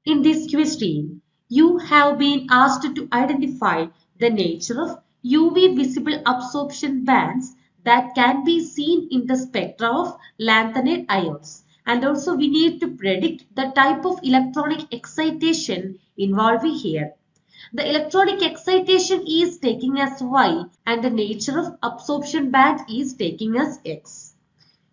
In this question, you have been asked to identify the nature of UV visible absorption bands that can be seen in the spectra of lanthanide ions. And also we need to predict the type of electronic excitation involved here. The electronic excitation is taking as Y and the nature of absorption band is taking as X.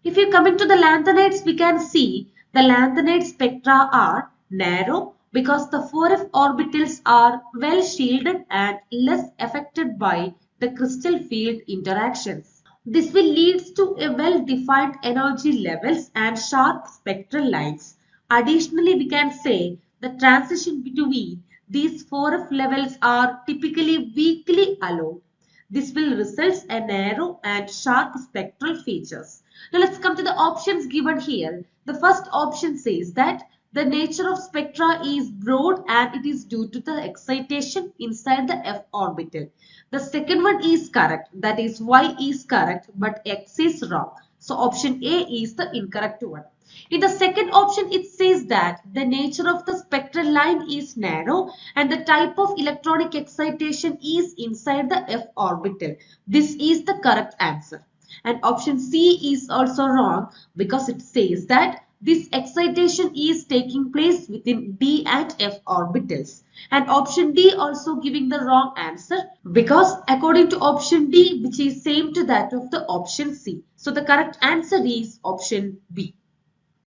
If you come into the lanthanides, we can see the lanthanide spectra are narrow because the 4f orbitals are well shielded and less affected by the crystal field interactions. This will lead to a well-defined energy levels and sharp spectral lines. Additionally, we can say the transition between these 4f levels are typically weakly allowed. This will result in narrow and sharp spectral features. Now let's come to the options given here. The first option says that the nature of spectra is broad and it is due to the excitation inside the f orbital. The second one is correct, that is Y is correct but X is wrong. So option A is the incorrect one. In the second option, it says that the nature of the spectral line is narrow and the type of electronic excitation is inside the f orbital. This is the correct answer. And option C is also wrong because it says that this excitation is taking place within d and f orbitals. And option D also giving the wrong answer because according to option D, which is same to that of the option C. So the correct answer is option B.